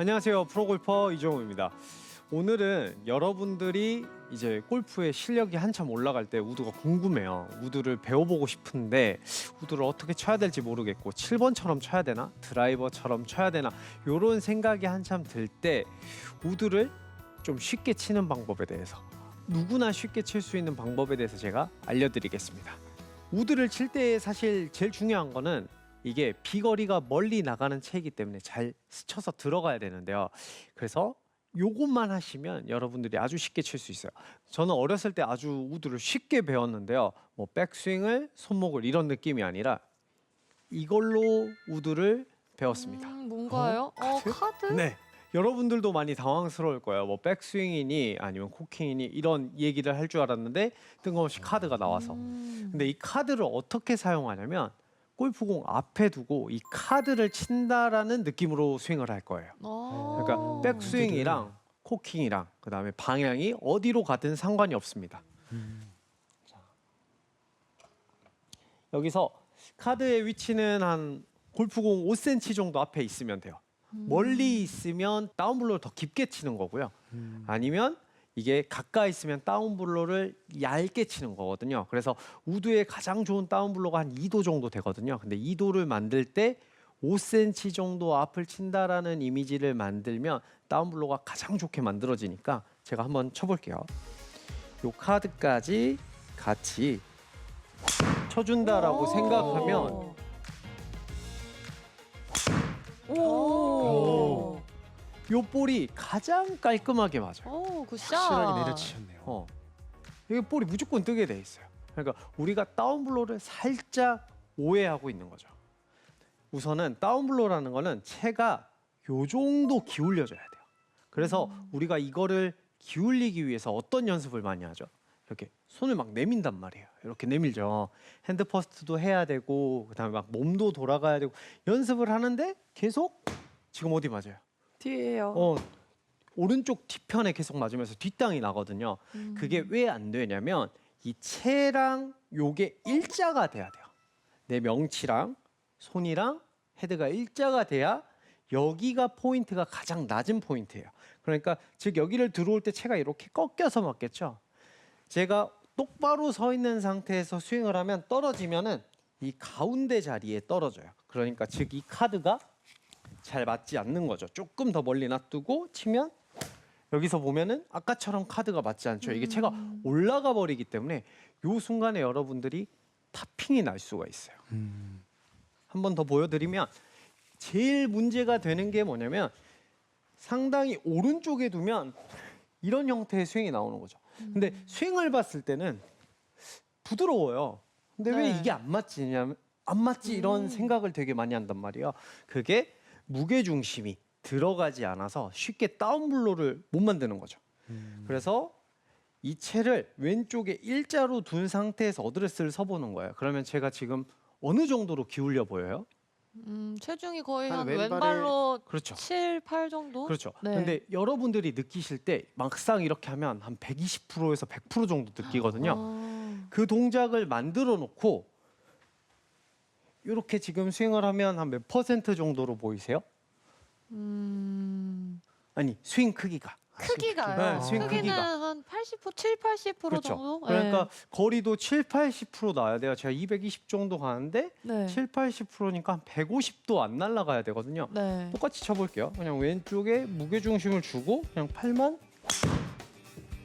안녕하세요. 프로골퍼 이정우입니다. 오늘은 여러분들이 이제 골프의 실력이 한참 올라갈 때 우드가 궁금해요. 우드를 배워보고 싶은데 우드를 어떻게 쳐야 될지 모르겠고 7번처럼 쳐야 되나? 드라이버처럼 쳐야 되나? 이런 생각이 한참 들 때 우드를 좀 쉽게 치는 방법에 대해서 누구나 쉽게 칠 수 있는 방법에 대해서 제가 알려드리겠습니다. 우드를 칠 때 사실 제일 중요한 거는 이게 비거리가 멀리 나가는 채이기 때문에 잘 스쳐서 들어가야 되는데요. 그래서 요것만 하시면 여러분들이 아주 쉽게 칠 수 있어요. 저는 어렸을 때 아주 우드를 쉽게 배웠는데요. 뭐 백스윙을, 손목을 이런 느낌이 아니라 이걸로 우드를 배웠습니다. 뭔가요? 카드? 네. 여러분들도 많이 당황스러울 거예요. 뭐 백스윙이니 아니면 코킹이니 이런 얘기를 할 줄 알았는데 뜬금없이 카드가 나와서. 근데 이 카드를 어떻게 사용하냐면 골프공 앞에 두고 이 카드를 친다라는 느낌으로 스윙을 할 거예요. 그러니까 백스윙이랑 코킹이랑 그다음에 방향이 어디로 가든 상관이 없습니다. 자, 여기서 카드의 위치는 한 골프공 5cm 정도 앞에 있으면 돼요. 멀리 있으면 다운블로를 더 깊게 치는 거고요. 아니면 이게 가까이 있으면 다운블로를 얇게 치는 거거든요. 그래서 우드의 가장 좋은 다운블로가 한 2도 정도 되거든요. 근데 2도를 만들 때 5cm 정도 앞을 친다라는 이미지를 만들면 다운블로가 가장 좋게 만들어지니까 제가 한번 쳐볼게요. 요 카드까지 같이 쳐준다라고 생각하면 오. 요 볼이 가장 깔끔하게 맞아요. 오, 굿샷. 확실하게 내려치셨네요. 이게 볼이 무조건 뜨게 돼 있어요. 그러니까 우리가 다운블로를 살짝 오해하고 있는 거죠. 우선은 다운블로라는 거는 채가 요 정도 기울여져야 돼요. 그래서 우리가 이거를 기울이기 위해서 어떤 연습을 많이 하죠? 이렇게 손을 막 내민단 말이에요. 이렇게 내밀죠. 핸드 퍼스트도 해야 되고 그다음에 막 몸도 돌아가야 되고 연습을 하는데 계속 지금 어디 맞아요? 뒤에요. 오른쪽 뒤편에 계속 맞으면서 뒷땅이 나거든요. 그게 왜 안 되냐면 이 채랑 요게 일자가 돼야 돼요. 내 명치랑 손이랑 헤드가 일자가 돼야 여기가 포인트가 가장 낮은 포인트예요. 그러니까 즉 여기를 들어올 때 채가 이렇게 꺾여서 맞겠죠. 제가 똑바로 서 있는 상태에서 스윙을 하면 떨어지면은 이 가운데 자리에 떨어져요. 그러니까 즉 이 카드가 잘 맞지 않는 거죠. 조금 더 멀리 놔두고 치면 여기서 보면은 아까처럼 카드가 맞지 않죠. 이게 채가 올라가 버리기 때문에 요 순간에 여러분들이 타핑이 날 수가 있어요. 한 번 더 보여드리면 제일 문제가 되는 게 뭐냐면 상당히 오른쪽에 두면 이런 형태의 스윙이 나오는 거죠. 근데 스윙을 봤을 때는 부드러워요. 근데 왜 네. 이게 안 맞지 이런 생각을 되게 많이 한단 말이에요. 그게 무게 중심이 들어가지 않아서 쉽게 다운블로를 못 만드는 거죠. 그래서 이 채를 왼쪽에 일자로 둔 상태에서 어드레스를 서보는 거예요. 그러면 제가 지금 어느 정도로 기울여 보여요? 체중이 거의 한 한 왼발에- 왼발로 그렇죠. 7, 8 정도? 그렇죠. 네. 근데 여러분들이 느끼실 때 막상 이렇게 하면 한 120%에서 100% 정도 느끼거든요. 그 동작을 만들어 놓고 이렇게 지금 스윙을 하면 한 몇 퍼센트 정도로 보이세요? 아니 스윙 크기가. 크기가요. 네, 스윙 크기는 크기가. 한 80%, 7, 80% 그렇죠. 정도? 그러니까 거리도 7, 80% 나야 돼요. 제가 220 정도 가는데 네. 7, 80%니까 한 150도 안 날아가야 되거든요. 네. 똑같이 쳐볼게요. 그냥 왼쪽에 무게 중심을 주고 그냥 팔만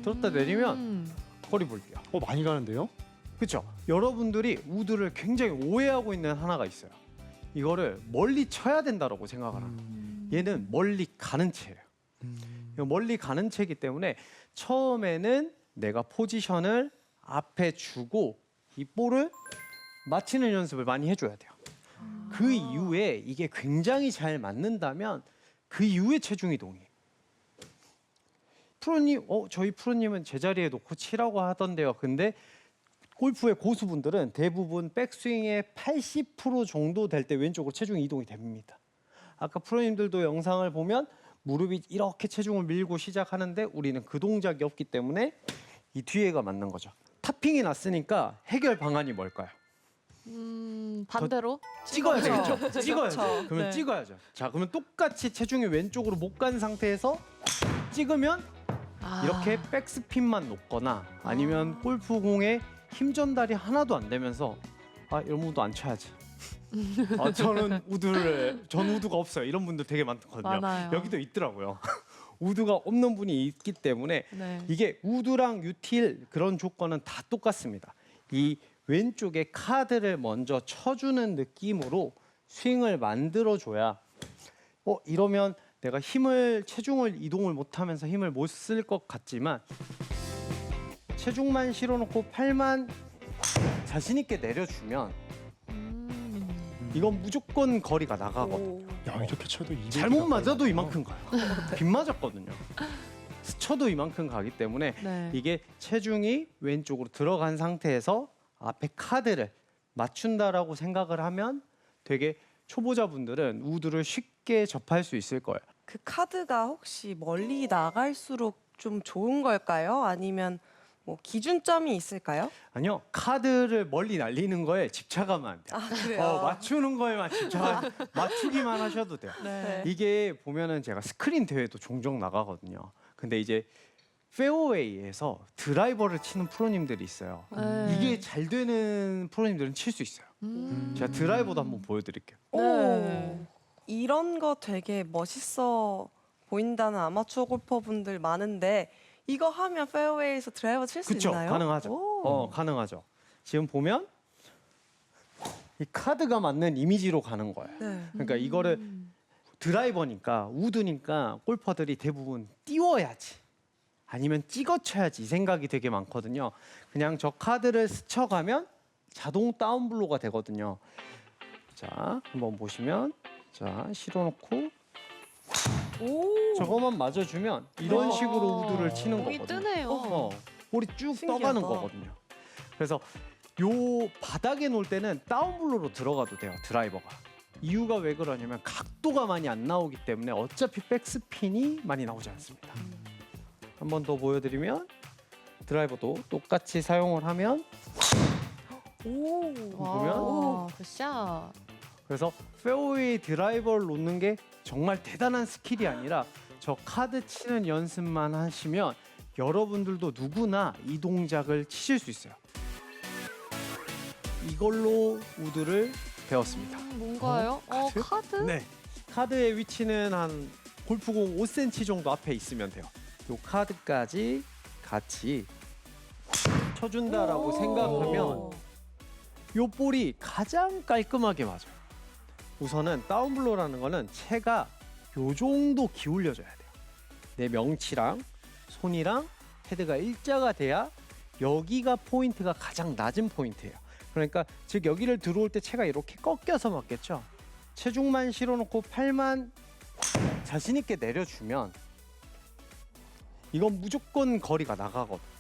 들었다 내리면 거리 볼게요. 많이 가는데요? 그렇죠. 여러분들이 우드를 굉장히 오해하고 있는 하나가 있어요. 이거를 멀리 쳐야 된다라고 생각을 합니다. 얘는 멀리 가는 채예요. 멀리 가는 채이기 때문에 처음에는 내가 포지션을 앞에 주고 이 볼을 맞히는 연습을 많이 해줘야 돼요. 그 이후에 이게 굉장히 잘 맞는다면 그 이후에 체중 이동이에요. 프로님, 저희 프로님은 제자리에 놓고 치라고 하던데요. 근데 골프의 고수분들은 대부분 백스윙의 80% 정도 될 때 왼쪽으로 체중 이동이 됩니다. 아까 프로님들도 영상을 보면 무릎이 이렇게 체중을 밀고 시작하는데 우리는 그 동작이 없기 때문에 이 뒤에가 맞는 거죠. 타핑이 났으니까 해결 방안이 뭘까요? 반대로 찍어야 그렇죠. 되겠죠. 찍어야죠. 그렇죠. 그러면 네. 찍어야죠. 자, 그러면 똑같이 체중이 왼쪽으로 못 간 상태에서 찍으면 이렇게 백스핀만 놓거나 아니면 골프공에 힘 전달이 하나도 안 되면서 이런 우드 안 쳐야지. 저는 전 우드가 없어요. 이런 분들 되게 많거든요. 많아요. 여기도 있더라고요. 우드가 없는 분이 있기 때문에 네. 이게 우드랑 유틸 그런 조건은 다 똑같습니다. 이 왼쪽에 카드를 먼저 쳐주는 느낌으로 스윙을 만들어줘야 이러면 내가 체중을 이동을 못하면서 힘을 못 쓸 것 같지만 체중만 실어놓고 팔만 자신 있게 내려주면 이건 무조건 거리가 나가거든요. 야, 이렇게 쳐도 200 잘못 맞아도 이만큼 가요. 빗 맞았거든요. 스쳐도 이만큼 가기 때문에 네. 이게 체중이 왼쪽으로 들어간 상태에서 앞에 카드를 맞춘다라고 생각을 하면 되게 초보자분들은 우드를 쉽게 접할 수 있을 거예요. 그 카드가 혹시 멀리 나갈수록 좀 좋은 걸까요? 아니면 뭐 기준점이 있을까요? 아니요, 카드를 멀리 날리는 거에 집착하면 안 돼요. 아 그래요? 맞추는 거에만 맞추기만 하셔도 돼요. 네. 이게 보면은 제가 스크린 대회도 종종 나가거든요. 근데 이제 페어웨이에서 드라이버를 치는 프로님들이 있어요. 네. 이게 잘 되는 프로님들은 칠 수 있어요. 제가 드라이버도 한번 보여드릴게요. 네. 이런 거 되게 멋있어 보인다는 아마추어 골퍼분들 많은데 이거 하면 페어웨이에서 드라이버 칠 수 그쵸, 있나요? 가능하죠. 오. 가능하죠. 지금 보면 이 카드가 맞는 이미지로 가는 거예요. 네. 그러니까 이거를 드라이버니까 우드니까 골퍼들이 대부분 띄워야지 아니면 찍어 쳐야지 이 생각이 되게 많거든요. 그냥 저 카드를 스쳐가면 자동 다운블로가 되거든요. 자, 한번 보시면 자, 실어놓고 오. 저거만 맞아주면 이런 식으로 우드를 치는 공이 거거든요. 뜨네요. 볼이 쭉 신기하다. 떠가는 거거든요. 그래서 요 바닥에 놓을 때는 다운블로로 들어가도 돼요, 드라이버가. 이유가 왜 그러냐면 각도가 많이 안 나오기 때문에 어차피 백스핀이 많이 나오지 않습니다. 한 번 더 보여드리면 드라이버도 똑같이 사용을 하면 오. 보면 굿샷. 그래서 페어웨이 드라이버를 놓는 게 정말 대단한 스킬이 아니라 저 카드 치는 연습만 하시면 여러분들도 누구나 이 동작을 치실 수 있어요. 이걸로 우드를 배웠습니다. 뭔가요? 카드? 카드? 네. 카드의 위치는 한 골프공 5cm 정도 앞에 있으면 돼요. 요 카드까지 같이 쳐준다라고 생각하면 요 볼이 가장 깔끔하게 맞아요. 우선은 다운블로라는 거는 채가 요 정도 기울여져야 돼요. 내 명치랑 손이랑 헤드가 일자가 돼야 여기가 포인트가 가장 낮은 포인트예요. 그러니까 즉 여기를 들어올 때 채가 이렇게 꺾여서 맞겠죠. 체중만 실어놓고 팔만 자신 있게 내려주면 이건 무조건 거리가 나가거든요.